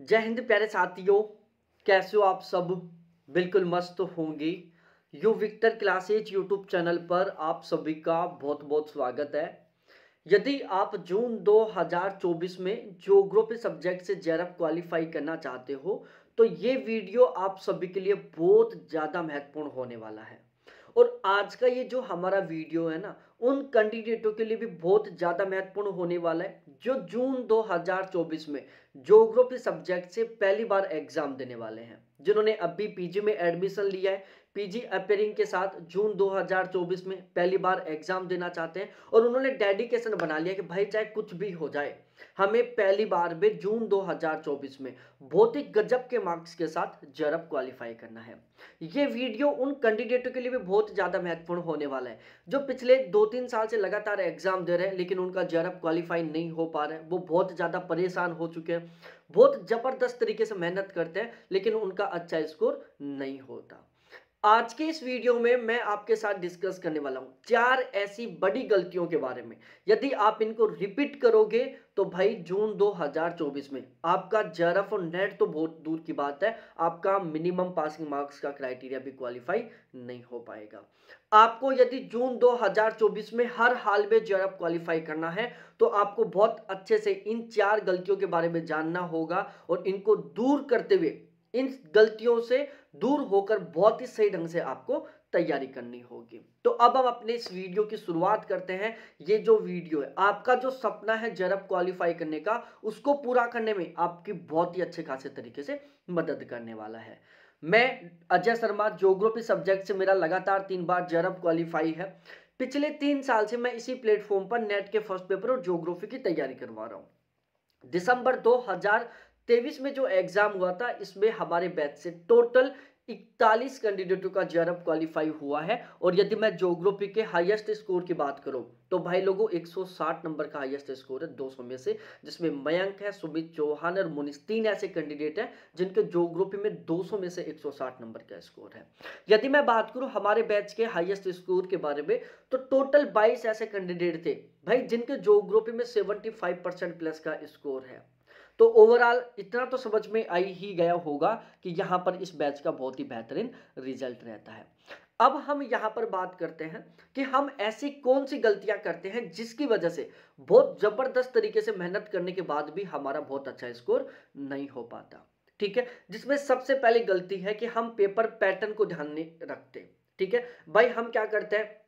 जय हिंद प्यारे साथियों, कैसे हो आप सब। बिल्कुल मस्त होंगे। U Victor classes YouTube channel पर आप सभी का बहुत बहुत स्वागत है। यदि आप जून 2024 में ज्योग्राफी सब्जेक्ट से जेआरएफ क्वालिफाई करना चाहते हो तो ये वीडियो आप सभी के लिए बहुत ज़्यादा महत्वपूर्ण होने वाला है। और आज का ये जो हमारा वीडियो है ना, उन कैंडिडेटों के लिए भी बहुत ज़्यादा महत्वपूर्ण होने वाला है जो जून 2024 में ज्योग्राफी सब्जेक्ट से पहली बार एग्जाम देने वाले हैं, जिन्होंने अभी पीजी में एडमिशन लिया है, पीजी अपेयरिंग के साथ जून 2024 में पहली बार एग्जाम देना चाहते हैं और उन्होंने डेडिकेशन बना लिया कि भाई चाहे कुछ भी हो जाए, हमें पहली बार में जून 2024 में बहुत ही गजब के मार्क्स के साथ जेआरएफ क्वालिफाई करना है। ये वीडियो उन कैंडिडेटों के लिए भी बहुत ज़्यादा महत्वपूर्ण होने वाला है जो पिछले 2-3 साल से लगातार एग्जाम दे रहे हैं लेकिन उनका जेआरएफ क्वालिफाई नहीं हो पा रहा है। वो बहुत ज़्यादा परेशान हो चुके हैं, बहुत ज़बरदस्त तरीके से मेहनत करते हैं लेकिन उनका अच्छा स्कोर नहीं होता। आज के इस वीडियो में मैं आपके साथ डिस्कस करने वाला हूं 4 ऐसी बड़ी गलतियों के बारे में। यदि आप इनको रिपीट करोगे तो भाई जून 2024 में आपका जेआरएफ और नेट तो बहुत दूर की बात है, आपका मिनिमम पासिंग मार्क्स का क्राइटेरिया भी क्वालिफाई नहीं हो पाएगा। आपको यदि जून 2024 में हर हाल में जेआरएफ क्वालिफाई करना है तो आपको बहुत अच्छे से इन 4 गलतियों के बारे में जानना होगा और इनको दूर करते हुए, इन गलतियों से दूर होकर बहुत ही सही ढंग से आपको तैयारी करनी होगी। तो अब हम अपने इस वीडियो की शुरुआत करते हैं। ये जो वीडियो है, आपका जो सपना है जेआरएफ क्वालिफाई करने का, उसको पूरा करने में आपकी बहुत ही अच्छे खासे तरीके से मदद करने वाला है। मैं अजय शर्मा, ज्योग्राफी सब्जेक्ट से मेरा लगातार 3 बार जेआरएफ क्वालिफाई है। पिछले 3 साल से मैं इसी प्लेटफॉर्म पर नेट के फर्स्ट पेपर और ज्योग्राफी की तैयारी करवा रहा हूं। दिसंबर 2023 में जो एग्जाम हुआ था, इसमें हमारे बैच से टोटल 41 कैंडिडेटों का जेआरएफ क्वालिफाई हुआ है। और यदि मैं ज्योग्राफी के हाईएस्ट स्कोर की बात करूं तो भाई लोगों 160 नंबर का हाईएस्ट स्कोर है 200 में से, जिसमें मयंक है, सुमित चौहान और मुनीष, 3 ऐसे कैंडिडेट हैं जिनके ज्योग्राफी में 200 में से 160 नंबर का स्कोर है। यदि मैं बात करूं हमारे बैच के हाईएस्ट स्कोर के बारे में तो टोटल 22 ऐसे कैंडिडेट थे भाई जिनके ज्योग्राफी में 75% प्लस का स्कोर है। तो ओवरऑल इतना तो समझ में आ ही गया होगा कि यहाँ पर इस बैच का बहुत ही बेहतरीन रिजल्ट रहता है। अब हम यहाँ पर बात करते हैं कि हम ऐसी कौन सी गलतियां करते हैं जिसकी वजह से बहुत जबरदस्त तरीके से मेहनत करने के बाद भी हमारा बहुत अच्छा स्कोर नहीं हो पाता। ठीक है, जिसमें सबसे पहली गलती है कि हम पेपर पैटर्न को ध्यान नहीं रखते। ठीक है भाई, हम क्या करते हैं,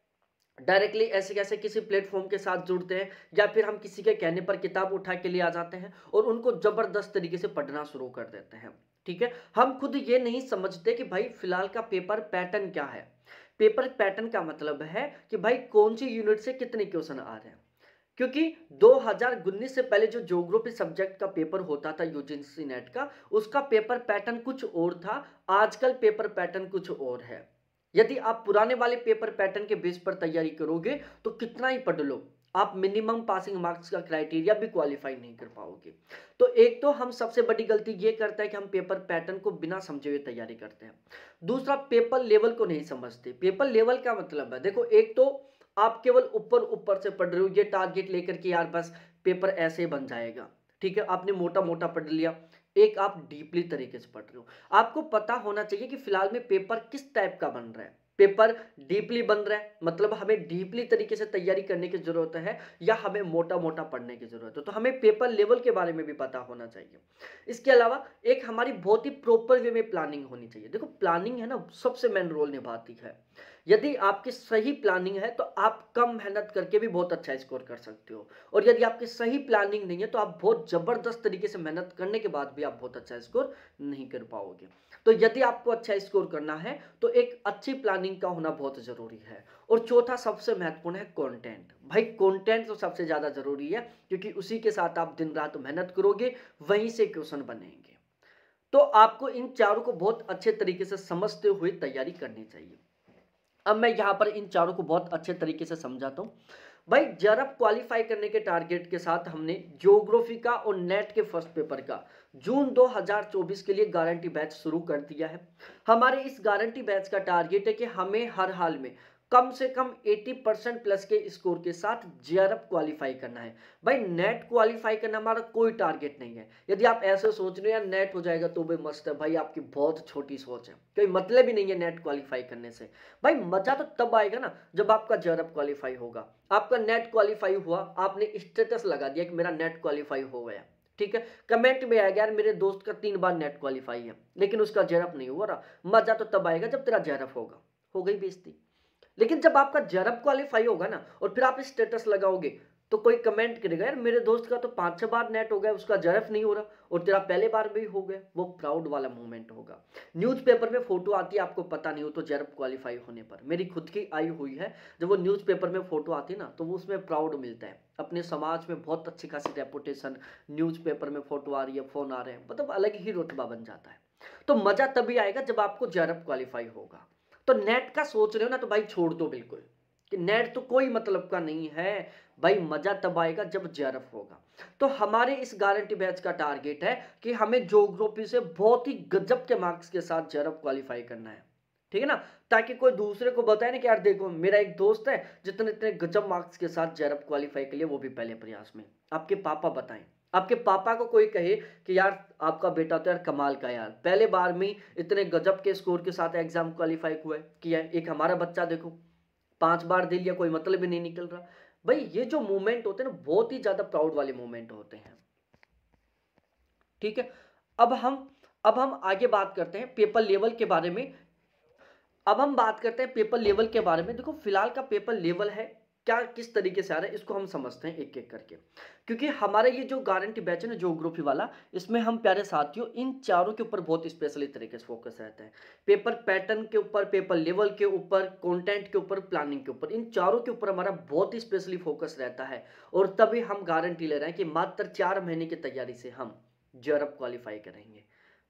डायरेक्टली ऐसे कैसे किसी प्लेटफॉर्म के साथ जुड़ते हैं या फिर हम किसी के कहने पर किताब उठा के लिए आ जाते हैं और उनको जबरदस्त तरीके से पढ़ना शुरू कर देते हैं। ठीक है, हम खुद ये नहीं समझते कि भाई फिलहाल का पेपर पैटर्न क्या है। पेपर पैटर्न का मतलब है कि भाई कौन सी यूनिट से कितने क्वेश्चन आ रहे हैं। क्योंकि 2019 से पहले जो ज्योग्राफी सब्जेक्ट का पेपर होता था यूजीसी नेट का, उसका पेपर पैटर्न कुछ और था, आजकल पेपर पैटर्न कुछ और है। यदि आप पुराने वाले पेपर पैटर्न के बेस पर तैयारी करोगे तो कितना ही पढ़ लो, आप मिनिमम पासिंग मार्क्स का क्राइटेरिया भी क्वालिफाई नहीं कर पाओगे। तो एक तो हम सबसे बड़ी गलती ये करते हैं कि हम पेपर पैटर्न को बिना समझे हुए तैयारी करते हैं। दूसरा, पेपर लेवल को नहीं समझते। पेपर लेवल का मतलब है, देखो, एक तो आप केवल ऊपर ऊपर से पढ़ रहे हो, ये टारगेट लेकर के यार बस पेपर ऐसे बन जाएगा। ठीक है, आपने मोटा मोटा पढ़ लिया। एक आप डीपली तरीके से पढ़ रहे हो, आपको पता होना चाहिए कि फिलहाल में पेपर किस टाइप का बन रहा है। पेपर डीपली बन रहा है मतलब हमें डीपली तरीके से तैयारी करने की जरूरत है या हमें मोटा मोटा पढ़ने की जरूरत है। तो हमें पेपर लेवल के बारे में भी पता होना चाहिए। इसके अलावा एक हमारी बहुत ही प्रॉपर वे में प्लानिंग होनी चाहिए। देखो, प्लानिंग है ना, सबसे मेन रोल निभाती है। यदि आपकी सही प्लानिंग है तो आप कम मेहनत करके भी बहुत अच्छा स्कोर कर सकते हो, और यदि आपकी सही प्लानिंग नहीं है तो आप बहुत जबरदस्त तरीके से मेहनत करने के बाद भी आप बहुत अच्छा स्कोर नहीं कर पाओगे। तो यदि आपको अच्छा स्कोर करना है तो एक अच्छी प्लानिंग का होना बहुत जरूरी है। और चौथा सबसे महत्वपूर्ण है कंटेंट। भाई कंटेंट तो सबसे ज्यादा जरूरी है क्योंकि उसी के साथ आप दिन रात मेहनत करोगे, वहीं से क्वेश्चन बनेंगे। तो आपको इन चारों को बहुत अच्छे तरीके से समझते हुए तैयारी करनी चाहिए। अब मैं यहां पर इन चारों को बहुत अच्छे तरीके से समझाता हूं। भाई, जेआरएफ क्वालिफाई करने के टारगेट के साथ हमने ज्योग्राफी का और नेट के फर्स्ट पेपर का जून 2024 के लिए गारंटी बैच शुरू कर दिया है। हमारे इस गारंटी बैच का टारगेट है कि हमें हर हाल में कम से कम 80% प्लस के स्कोर के साथ जेआरएफ क्वालिफाई करना है। भाई नेट क्वालिफाई करना हमारा कोई टारगेट नहीं है। यदि आप ऐसे सोच रहे हो यार नेट हो जाएगा तो भी मस्त है, भाई आपकी बहुत छोटी सोच है, कोई मतलब ही नहीं है नेट क्वालिफाई करने से। भाई मजा तो तब आएगा ना जब आपका जेआरएफ क्वालिफाई होगा। आपका नेट क्वालिफाई हुआ, आपने स्टेटस लगा दिया कि मेरा नेट क्वालिफाई हो गया, ठीक है, कमेंट में आएगा यार मेरे दोस्त का 3 बार नेट क्वालिफाई है लेकिन उसका जेआरएफ नहीं हुआ रहा। मजा तो तब आएगा जब तेरा जेआरएफ होगा, हो गई बेइज्जती। लेकिन जब आपका जेआरएफ क्वालिफाई होगा ना और फिर आप स्टेटस लगाओगे तो कोई कमेंट करेगा यार मेरे दोस्त का तो 5-6 बार नेट हो गया, उसका जेआरएफ नहीं हो रहा और तेरा पहले बार भी हो गया। वो प्राउड वाला मोमेंट होगा। न्यूज़पेपर में फोटो आती है, आपको पता नहीं हो तो जेआरएफ क्वालिफाई होने पर, मेरी खुद की आई हुई है, जब वो न्यूज़पेपर में फोटो आती है ना तो वो उसमें प्राउड मिलता है। अपने समाज में बहुत अच्छी खासी रेपुटेशन, न्यूज़पेपर में फोटो आ रही है, फोन आ रहे हैं, मतलब अलग ही रुतबा बन जाता है। तो मजा तभी आएगा जब आपको जेआरएफ क्वालिफाई होगा। तो नेट का सोच रहे हो ना तो भाई छोड़ दो बिल्कुल, कि नेट तो कोई मतलब का नहीं है। भाई मजा तब आएगा जब जेआरएफ होगा। तो हमारे इस गारंटी बैच का टारगेट है कि हमें ज्योग्राफी से बहुत ही गजब के मार्क्स के साथ जेआरएफ क्वालिफाई करना है, ठीक है ना, ताकि कोई दूसरे को बताए ना कि यार देखो मेरा एक दोस्त है जितने इतने गजब मार्क्स के साथ जेआरएफ क्वालिफाई के लिए, वो भी पहले प्रयास में। आपके पापा बताएं, आपके पापा को कोई कहे कि यार आपका बेटा तो यार कमाल का, यार पहले बार में इतने गजब के स्कोर के साथ एग्जाम क्वालिफाई हुआ है किया है, एक हमारा बच्चा देखो 5 बार दे लिया, कोई मतलब ही नहीं निकल रहा। भाई ये जो मूवमेंट होते हैं ना बहुत ही ज्यादा प्राउड वाले मूवमेंट होते हैं, ठीक है। अब हम अब हम आगे बात करते हैं पेपर लेवल के बारे में। अब हम बात करते हैं पेपर लेवल के बारे में। देखो फिलहाल का पेपर लेवल है क्या, किस तरीके से आ रहा है, इसको हम समझते हैं एक एक करके, क्योंकि हमारा ये जो गारंटी बैच है ना ज्योग्राफी वाला, इसमें हम प्यारे साथियों इन चारों के ऊपर बहुत स्पेशली तरीके से फोकस रहता है। पेपर पैटर्न के ऊपर, पेपर लेवल के ऊपर, कंटेंट के ऊपर, प्लानिंग के ऊपर, इन चारों के ऊपर हमारा बहुत ही स्पेशली फोकस रहता है। और तभी हम गारंटी ले रहे हैं कि मात्र 4 महीने की तैयारी से हम जेआरएफ क्वालिफाई करेंगे।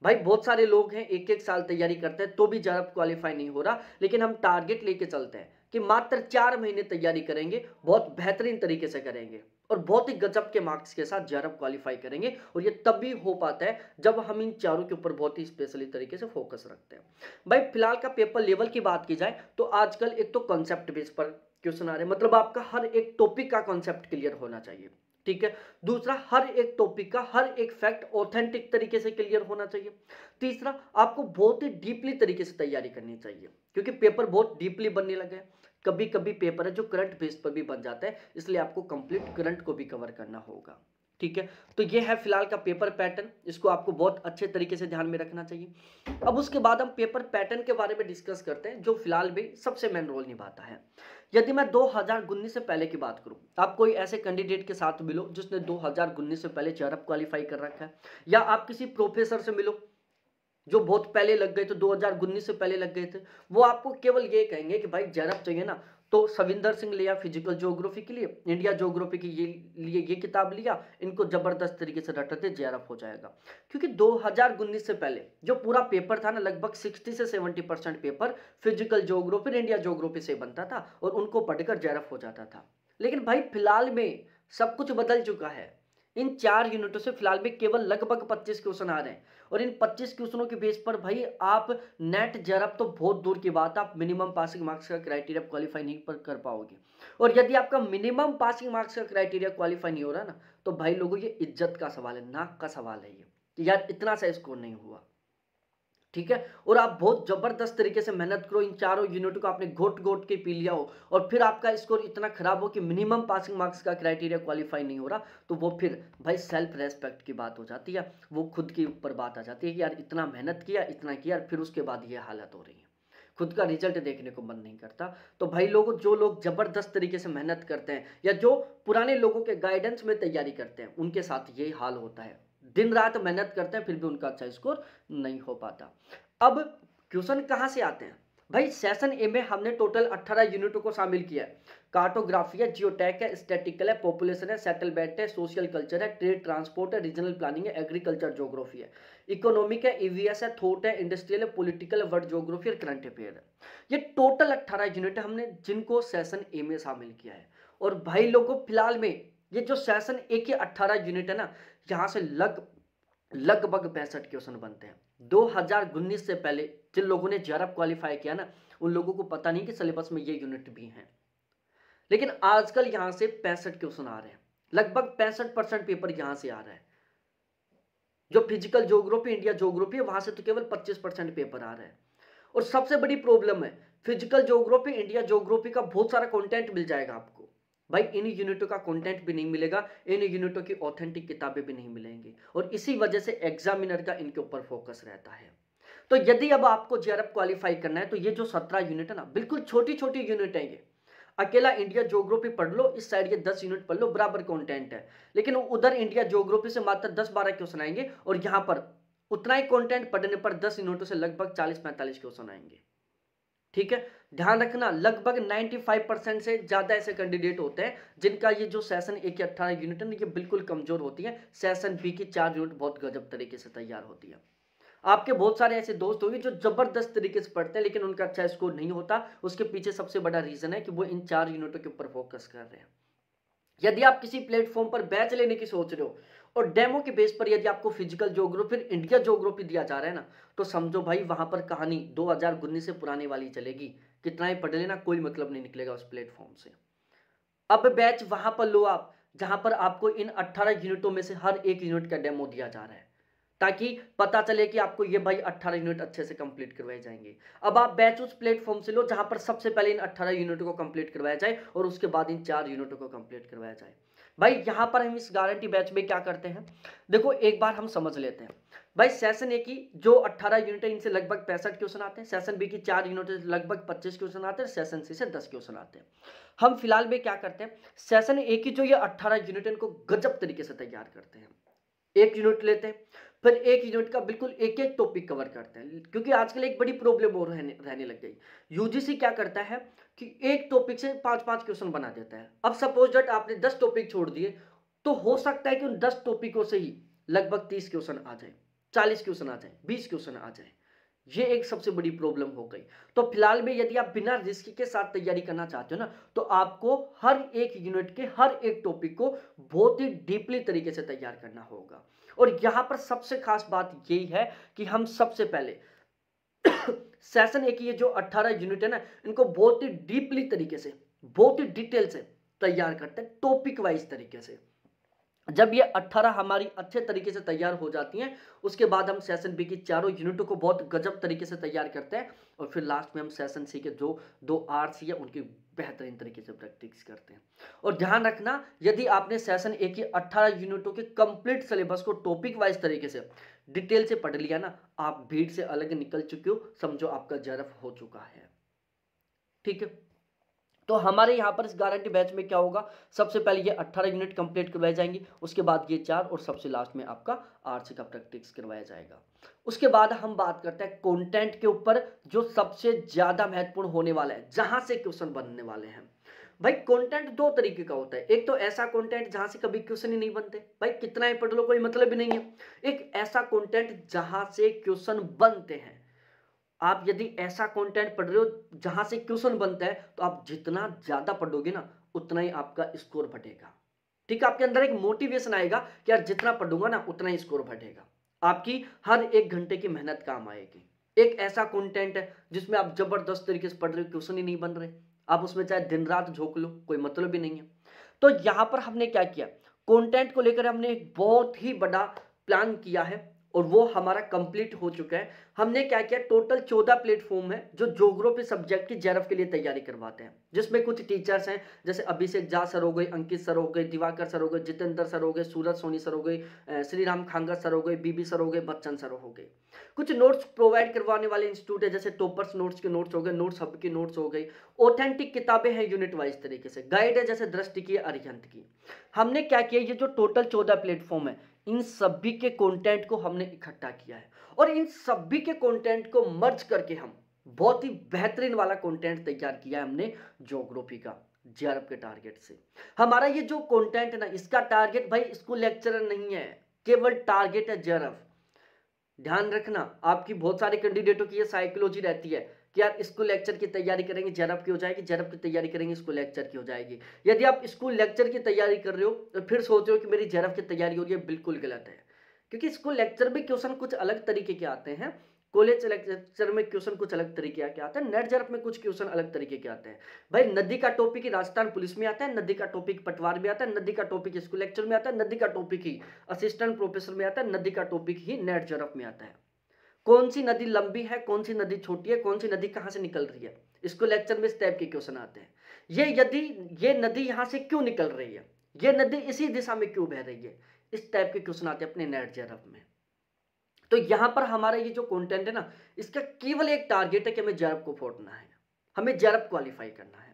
भाई बहुत सारे लोग हैं 1-1 साल तैयारी करते हैं तो भी जेआरएफ क्वालिफाई नहीं हो रहा, लेकिन हम टारगेट लेके चलते हैं कि मात्र 4 महीने तैयारी करेंगे, बहुत बेहतरीन तरीके से करेंगे और बहुत ही गजब के मार्क्स के साथ जेआरएफ क्वालिफाई करेंगे। और ये तब भी हो पाता है जब हम इन चारों के ऊपर बहुत ही स्पेशली तरीके से फोकस रखते हैं। भाई फिलहाल का पेपर लेवल की बात की जाए तो आजकल एक तो कॉन्सेप्ट बेस पर क्वेश्चन आ रहे हैं, मतलब आपका हर एक टॉपिक का कॉन्सेप्ट क्लियर होना चाहिए, ठीक है। दूसरा, हर एक टॉपिक का हर एक फैक्ट ऑथेंटिक तरीके से क्लियर होना चाहिए। तीसरा, आपको बहुत ही डीपली तरीके से तैयारी करनी चाहिए, क्योंकि पेपर बहुत डीपली बनने लगे हैं। कभी कभी पेपर है जो करंट बेस पर भी बन जाता है, इसलिए आपको कंप्लीट करंट को भी कवर करना होगा, ठीक है। तो ये है फिलहाल का पेपर पैटर्न, इसको आपको बहुत अच्छे तरीके से ध्यान में रखना चाहिए। अब उसके बाद हम पेपर पैटर्न के बारे में डिस्कस करते हैं जो फिलहाल भी सबसे मेन रोल निभाता है। यदि मैं 2019 से पहले की बात करूं, आप कोई ऐसे कैंडिडेट के साथ मिलो जिसने 2019 से पहले जेआरएफ क्वालिफाई कर रखा है, या आप किसी प्रोफेसर से मिलो जो बहुत पहले लग गए थे, 2019 से पहले लग गए थे, वो आपको केवल ये कहेंगे कि भाई जेआरएफ चाहिए ना तो सविंदर सिंह लिया फिजिकल ज्योग्राफी के लिए, इंडिया ज्योग्राफी के लिए ये किताब लिया, इनको जबरदस्त तरीके से रटते जेआरएफ हो जाएगा। क्योंकि 2019 से पहले जो पूरा पेपर था ना, लगभग 60 से 70% paper physical geography, India geography से बनता था और उनको पढ़कर जेआरएफ हो जाता था। लेकिन भाई फिलहाल में सब कुछ बदल चुका है। इन 4 यूनिटों से फिलहाल में केवल लगभग 25 क्वेश्चन आ रहे हैं और इन 25 क्वेश्चनों के बेस पर भाई आप नेट जेआरएफ तो बहुत दूर की बात, आप मिनिमम पासिंग मार्क्स का क्राइटेरिया क्वालिफाई नहीं कर पाओगे। और यदि आपका मिनिमम पासिंग मार्क्स का क्राइटेरिया क्वालिफाई नहीं हो रहा ना, तो भाई लोगों ये इज्जत का सवाल है, नाक का सवाल है ये, कि यार इतना सा स्कोर नहीं हुआ, ठीक है। और आप बहुत जबरदस्त तरीके से मेहनत करो, इन चारों यूनिट को आपने घोट घोट के पी लिया हो और फिर आपका स्कोर इतना खराब हो कि मिनिमम पासिंग मार्क्स का क्राइटेरिया क्वालिफाई नहीं हो रहा, तो वो फिर भाई सेल्फ रेस्पेक्ट की बात हो जाती है, वो खुद के ऊपर बात आ जाती है कि यार इतना मेहनत किया, इतना किया, फिर उसके बाद ये हालत हो रही है, खुद का रिजल्ट देखने को मन नहीं करता। तो भाई लोगों, जो लोग जबरदस्त तरीके से मेहनत करते हैं या जो पुराने लोगों के गाइडेंस में तैयारी करते हैं, उनके साथ यही हाल होता है, दिन रात मेहनत करते हैं फिर भी उनका अच्छा स्कोर नहीं हो पाता। अब क्वेश्चन कहां से आते हैं भाई, सेशन ए में हमने टोटल 18 यूनिटों को शामिल किया है। कार्टोग्राफी है, जियोटैक है, स्टैटिकल है, पॉपुलेशन है, सेटलमेंट है, सोशल कल्चर है, ट्रेड ट्रांसपोर्ट है, रीजनल प्लानिंग है, एग्रीकल्चर ज्योग्राफी है, इकोनॉमिक है, ईवीएस है, थॉट है, इंडस्ट्रियल है, पॉलिटिकल है, वर्ल्ड ज्योग्राफी और करंट अफेयर है। ये टोटल 18 यूनिट हमने जिनको सेशन ए में शामिल किया है। और भाई लोगों, फिलहाल में ये जो सेशन ए के 18 यूनिट है ना, यहाँ से लगभग 65 क्वेश्चन बनते हैं। 2019 से पहले जिन लोगों ने जेआरएफ क्वालिफाई किया ना, उन लोगों को पता नहीं कि सिलेबस में ये यूनिट भी है। लेकिन आजकल यहां से 65 क्वेश्चन आ रहे हैं, लगभग 65% पेपर यहां से आ रहा है। जो फिजिकल ज्योग्राफी, इंडिया ज्योग्राफी है, वहां से तो केवल 25% पेपर आ रहा है। और सबसे बड़ी प्रॉब्लम है, फिजिकल ज्योग्राफी, इंडिया ज्योग्राफी का बहुत सारा कंटेंट मिल जाएगा आपको, भाई इन यूनिटों का कंटेंट भी नहीं मिलेगा, इन यूनिटों की ऑथेंटिक किताबें भी नहीं मिलेंगी, और इसी वजह से एग्जामिनर का इनके ऊपर फोकस रहता है। तो यदि अब आपको जेआरएफ क्वालिफाई करना है तो ये जो 17 यूनिट है ना, बिल्कुल छोटी छोटी यूनिट है ये। अकेला इंडिया ज्योग्राफी पढ़ लो, इस साइड ये 10 यूनिट पढ़ लो, बराबर कंटेंट है। लेकिन उधर इंडिया ज्योग्राफी से मात्र 10-12 क्वेश्चन आएंगे, और यहां पर उतना ही कंटेंट पढ़ने पर 10 यूनिटों से लगभग 40-45 क्वेश्चन आएंगे। ठीक है, ध्यान रखना, लगभग 95% से ज्यादा ऐसे कैंडिडेट होते हैं जिनका ये जो सेशन ए की 18 यूनिट है ये बिल्कुल कमजोर होती है। सेशन बी की 4 यूनिट बहुत गजब तरीके से तैयार होती है। आपके बहुत सारे ऐसे दोस्त होंगे जो जबरदस्त तरीके से पढ़ते हैं लेकिन उनका अच्छा स्कोर नहीं होता। उसके पीछे सबसे बड़ा रीजन है कि वो इन 4 यूनिटों के ऊपर फोकस कर रहे हैं। यदि आप किसी प्लेटफॉर्म पर बैच लेने की सोच रहे हो और डेमो के बेस पर यदि आपको फिजिकल ज्योग्राफी, इंडिया ज्योग्राफी दिया जा रहा है ना, तो समझो भाई वहां पर कहानी 2019 से पुरानी वाली चलेगी। कितना ही पढ़ लेना, कोई मतलब नहीं निकलेगा उस प्लेटफॉर्म से। अब बैच वहां पर लो आप, जहां पर आपको इन 18 यूनिटों में से हर एक यूनिट का डेमो दिया जा रहा है, ताकि पता चले कि आपको ये भाई 18 यूनिट अच्छे से कंप्लीट करवाए जाएंगे। अब आप बैच उस प्लेटफॉर्म से लो जहां पर सबसे पहले इन 18 यूनिटों को कंप्लीट करवाया जाए और उसके बाद इन 4 यूनिटों को कंप्लीट करवाया जाए। भाई यहां पर हम इस गारंटी बैच में क्या करते हैं, देखो एक बार हम समझ लेते हैं। भाई सेशन ए की जो 18 यूनिट है इनसे लगभग 65 क्वेश्चन आते हैं, सेशन बी की 4 यूनिट से लगभग 25 क्वेश्चन आते हैं, सेशन सी से 10 क्वेश्चन आते हैं। हम फिलहाल में क्या करते हैं, सेशन ए की जो ये 18 यूनिट है इनको गजब तरीके से तैयार करते हैं। एक यूनिट लेते हैं, फिर एक यूनिट का बिल्कुल एक एक टॉपिक कवर करते हैं, क्योंकि आजकल एक बड़ी प्रॉब्लम और रहने लग गई। यूजीसी क्या करता है कि एक टॉपिक से 5-5 क्वेश्चन बना देता है। अब सपोज दैट आपने 10 टॉपिक छोड़ दिए, तो हो सकता है कि उन 10 टॉपिकों से ही लगभग 30 क्वेश्चन आ जाए, 40 क्वेश्चन आ जाए, 20 क्वेश्चन आ जाए। ये एक सबसे बड़ी प्रॉब्लम हो गई। तो फिलहाल में यदि आप बिना रिस्क के साथ तैयारी करना चाहते हो ना, तो आपको हर एक यूनिट के हर एक टॉपिक को बहुत ही डीपली तरीके से तैयार करना होगा। और यहां पर सबसे खास बात यही है कि हम सबसे पहले सेशन ए की ये जो 18 यूनिट है ना, इनको बहुत ही डीपली तरीके से, बहुत ही डिटेल से तैयार करते हैं, टॉपिक वाइज तरीके से। जब ये 18 हमारी अच्छे तरीके से तैयार हो जाती हैं, उसके बाद हम सेशन बी की चारों यूनिटों को बहुत गजब तरीके से तैयार करते हैं, और फिर लास्ट में हम सेशन सी के जो 2 आरसी है उनकी बेहतरीन तरीके से प्रैक्टिस करते हैं। और ध्यान रखना, यदि आपने सेशन ए की 18 यूनिटों के कंप्लीट सिलेबस को टॉपिक वाइज तरीके से डिटेल से पढ़ लिया ना, आप भीड़ से अलग निकल चुके हो, समझो आपका जेआरएफ हो चुका है। ठीक है, तो हमारे यहाँ पर इस गारंटी बैच में क्या होगा, सबसे पहले ये 18 यूनिट कंप्लीट करवाए जाएंगे, उसके बाद ये 4, और सबसे लास्ट में आपका आरसी का प्रैक्टिस करवाया जाएगा। उसके बाद हम बात करते हैं कंटेंट के ऊपर, जो सबसे ज्यादा महत्वपूर्ण होने वाला है, जहां से क्वेश्चन बनने वाले हैं। भाई कंटेंट 2 तरीके का होता है, एक तो ऐसा कंटेंट जहां से कभी क्वेश्चन ही नहीं बनते, भाई कितना ही पढ़ लो कोई मतलब ही नहीं है। एक ऐसा कंटेंट जहां से क्वेश्चन बनते हैं। आप यदि ऐसा कंटेंट पढ़ रहे हो जहां से क्वेश्चन बनता है, तो आप जितना ज्यादा पढ़ोगे ना, उतना ही आपका स्कोर बढ़ेगा। ठीक है, आपके अंदर एक मोटिवेशन आएगा कि यार जितना पढ़ूंगा ना उतना ही स्कोर बढ़ेगा, आपकी हर एक घंटे की मेहनत काम आएगी। एक ऐसा कंटेंट है जिसमें आप जबरदस्त तरीके से पढ़ रहे हो, क्वेश्चन ही नहीं बन रहे, आप उसमें चाहे दिन रात झोंक लो, कोई मतलब भी नहीं है। तो यहां पर हमने क्या किया, कंटेंट को लेकर हमने एक बहुत ही बड़ा प्लान किया है, और वो हमारा कंप्लीट हो चुका है। हमने क्या किया, टोटल 14 प्लेटफॉर्म है जो ज्योग्राफी सब्जेक्ट की जेआरएफ के लिए तैयारी करवाते हैं, जिसमें कुछ टीचर्स हैं, जैसे अभिषेक झा सर हो गए, अंकित सर हो गए, दिवाकर सर हो गए, जितेंद्र सर हो गए, सूरज सोनी सर हो गए, श्री राम खांगा सर हो गए, बीबी सर हो गए, बच्चन सर हो गए। कुछ नोट्स प्रोवाइड करवाने वाले इंस्टीट्यूट है, जैसे टॉपर्स नोट्स के नोट्स हो गए, नोट्स हब की नोट्स हो गई। ऑथेंटिक किताबें हैं यूनिट वाइज तरीके से, गाइड है जैसे दृष्टि की, अरिहंत की। हमने क्या किया, ये जो टोटल 14 प्लेटफॉर्म है, इन सभी के कंटेंट को हमने इकट्ठा किया है, और इन सभी के कंटेंट को मर्ज करके हम बहुत ही बेहतरीन वाला कंटेंट तैयार किया है हमने ज्योग्राफी का, जेआरएफ के टारगेट से। हमारा ये जो कंटेंट है ना, इसका टारगेट भाई स्कूल लेक्चरर नहीं है, केवल टारगेट है जेआरएफ। ध्यान रखना, आपकी बहुत सारे कैंडिडेटों की ये साइकोलॉजी रहती है कि यार स्कूल लेक्चर की तैयारी करेंगे जेआरएफ की हो जाएगी, जेआरएफ की तैयारी करेंगे स्कूल लेक्चर की हो जाएगी। यदि आप स्कूल लेक्चर की तैयारी कर रहे हो तो फिर सोच रहे हो कि मेरी जेआरएफ की तैयारी हो रही है, बिल्कुल गलत है। क्योंकि स्कूल लेक्चर में क्वेश्चन कुछ अलग तरीके के आते हैं, कॉलेज लेक्चर में क्वेश्चन कुछ अलग तरीके के आते हैं, नेट जेआरएफ में कुछ क्वेश्चन अलग तरीके के आते हैं। भाई नदी का टॉपिक ही राजस्थान पुलिस में आता है, नदी का टॉपिक पटवार में आता है, नदी का टॉपिक स्कूल लेक्चर में आता है, नदी का टॉपिक ही असिस्टेंट प्रोफेसर में आता है, नदी का टॉपिक ही नेट जेआरएफ में आता है। कौन सी नदी लंबी है, कौन सी नदी छोटी है, कौन सी नदी कहां से निकल रही है, इसको लेक्चर में इस टाइप के क्वेश्चन आते हैं। ये नदी यहां से क्यों निकल रही है, ये नदी इसी दिशा में क्यों बह रही है, इस टाइप के क्वेश्चन आते हैं अपने नेट जेआरएफ में। तो यहां पर हमारा ये जो कंटेंट है ना, इसका केवल एक टारगेट है कि हमें जेआरएफ को फोड़ना है, हमें जेआरएफ क्वालिफाई करना है।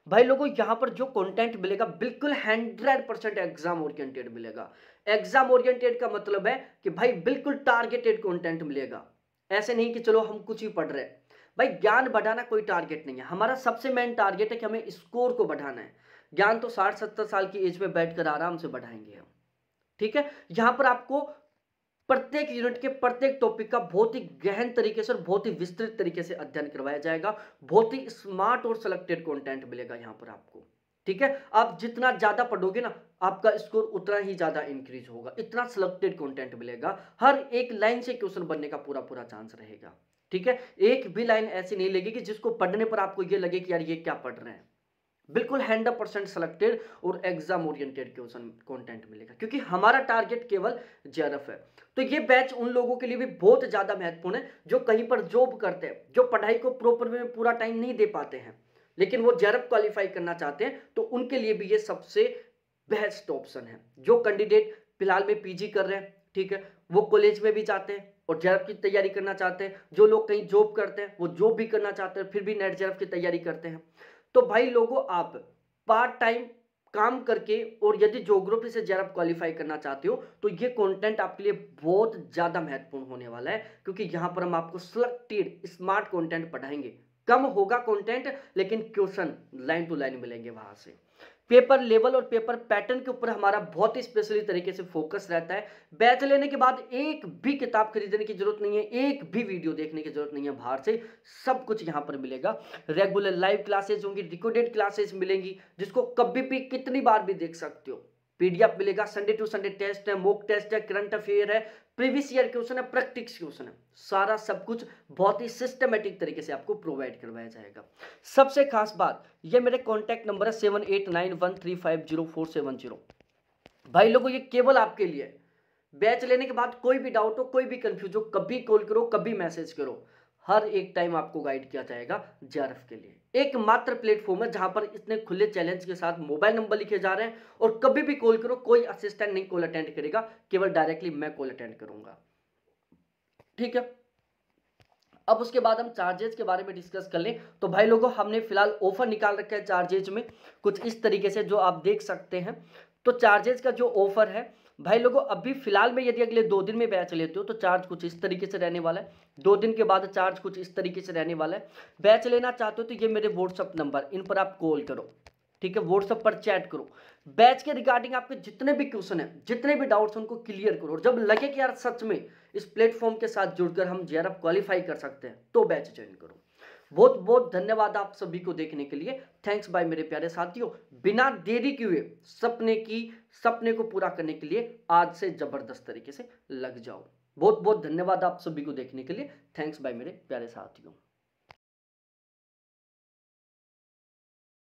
भाई लोगों यहां पर जो कंटेंट मिलेगा बिल्कुल 100% एग्जाम ओरिएंटेड मिलेगा। एग्जाम ओरिएंटेड का मतलब है कि भाई बिल्कुल टारगेटेड कंटेंट मिलेगा। ऐसे नहीं कि चलो हम कुछ ही पढ़ रहे हैं। भाई ज्ञान बढ़ाना कोई टारगेट नहीं है, हमारा सबसे मेन टारगेट है कि हमें स्कोर को बढ़ाना है। ज्ञान तो 60-70 साल की एज में बैठकर आराम से बढ़ाएंगे हम, ठीक है। यहां पर आपको प्रत्येक यूनिट के प्रत्येक टॉपिक का बहुत ही गहन तरीके से और बहुत ही विस्तृत तरीके से अध्ययन करवाया जाएगा। बहुत ही स्मार्ट और सिलेक्टेड कंटेंट मिलेगा यहां पर आपको, ठीक है। आप जितना ज्यादा पढ़ोगे ना, आपका स्कोर उतना ही ज्यादा इंक्रीज होगा। इतना सिलेक्टेड कंटेंट मिलेगा, हर एक लाइन से क्वेश्चन बनने का पूरा पूरा चांस रहेगा, ठीक है। एक भी लाइन ऐसी नहीं लगेगी जिसको पढ़ने पर आपको ये लगे कि यार ये क्या पढ़ रहे हैं। बिल्कुल 100% सिलेक्टेड और एग्जाम ओरिएंटेड क्वेश्चन कंटेंट मिलेगा, क्योंकि हमारा टारगेट केवल जेआरएफ है। तो ये बैच उन लोगों के लिए भी बहुत ज्यादा महत्वपूर्ण है जो कहीं पर जॉब करते हैं, जो पढ़ाई को प्रॉपर वे में पूरा टाइम नहीं दे पाते हैं, लेकिन वो जेआरएफ क्वालिफाई करना चाहते हैं, तो उनके लिए भी ये सबसे बेस्ट ऑप्शन है। जो कैंडिडेट फिलहाल में पीजी कर रहे हैं, ठीक है, वो कॉलेज में भी जाते हैं और जेआरएफ की तैयारी करना चाहते हैं। जो लोग कहीं जॉब करते हैं वो जॉब भी करना चाहते हैं, फिर भी नेट जेआरएफ की तैयारी करते हैं। तो भाई लोगों, आप पार्ट टाइम काम करके और यदि ज्योग्राफी से जेआरएफ क्वालिफाई करना चाहते हो तो ये कंटेंट आपके लिए बहुत ज्यादा महत्वपूर्ण होने वाला है, क्योंकि यहां पर हम आपको सिलेक्टेड स्मार्ट कंटेंट पढ़ाएंगे। कम होगा कंटेंट, लेकिन क्वेश्चन लाइन टू लाइन मिलेंगे वहां से। पेपर लेवल और पेपर पैटर्न के ऊपर हमारा बहुत ही स्पेशली तरीके से फोकस रहता है। बैच लेने के बाद एक भी किताब खरीदने की जरूरत नहीं है, एक भी वीडियो देखने की जरूरत नहीं है बाहर से, सब कुछ यहाँ पर मिलेगा। रेगुलर लाइव क्लासेज होंगी, रिकॉर्डेड क्लासेज मिलेंगी जिसको कभी भी कितनी बार भी देख सकते हो। पीडीएफ मिलेगा, संडे टू संडे टेस्ट है, मॉक टेस्ट है, करंट अफेयर है, प्रीवियस ईयर क्वेश्चन है, प्रैक्टिस क्वेश्चन है, सारा सब कुछ बहुत ही सिस्टमेटिक तरीके से आपको प्रोवाइड करवाया जाएगा। सबसे खास बात, ये मेरे कॉन्टैक्ट नंबर है 7891350470। भाई लोगों, ये केवल आपके लिए। बैच लेने के बाद कोई भी डाउट हो, कोई भी कंफ्यूज हो, कभी कॉल करो, कभी मैसेज करो, हर एक टाइम आपको गाइड किया जाएगा जेआरएफ के लिए। एकमात्र प्लेटफॉर्म है जहां पर इतने खुले चैलेंज के साथ मोबाइल नंबर लिखे जा रहे हैं, और कभी भी कॉल करो, कोई असिस्टेंट नहीं कॉल अटेंड करेगा, केवल डायरेक्टली मैं कॉल अटेंड करूंगा, ठीक है। अब उसके बाद हम चार्जेस के बारे में डिस्कस कर लें। तो भाई लोगों, हमने फिलहाल ऑफर निकाल रखा है चार्जेज में, कुछ इस तरीके से जो आप देख सकते हैं। तो चार्जेस का जो ऑफर है भाई लोगों, अभी फिलहाल में यदि अगले 2 दिन में बैच लेते हो तो चार्ज कुछ इस तरीके से रहने वाला है। 2 दिन के बाद चार्ज कुछ इस तरीके से रहने वाला है। बैच लेना चाहते हो तो ये मेरे व्हाट्सअप नंबर, इन पर आप कॉल करो, ठीक है, व्हाट्सअप पर चैट करो। बैच के रिगार्डिंग आपके जितने भी क्वेश्चन है, जितने भी डाउट्स, उनको क्लियर करो। और जब लगे कि यार सच में इस प्लेटफॉर्म के साथ जुड़कर हम जेआरएफ क्वालिफाई कर सकते हैं, तो बैच ज्वाइन करो। बहुत बहुत धन्यवाद आप सभी को देखने के लिए। थैंक्स बाय मेरे प्यारे साथियों। बिना देरी किए सपने को पूरा करने के लिए आज से जबरदस्त तरीके से लग जाओ। बहुत बहुत धन्यवाद आप सभी को देखने के लिए। थैंक्स बाय मेरे प्यारे साथियों।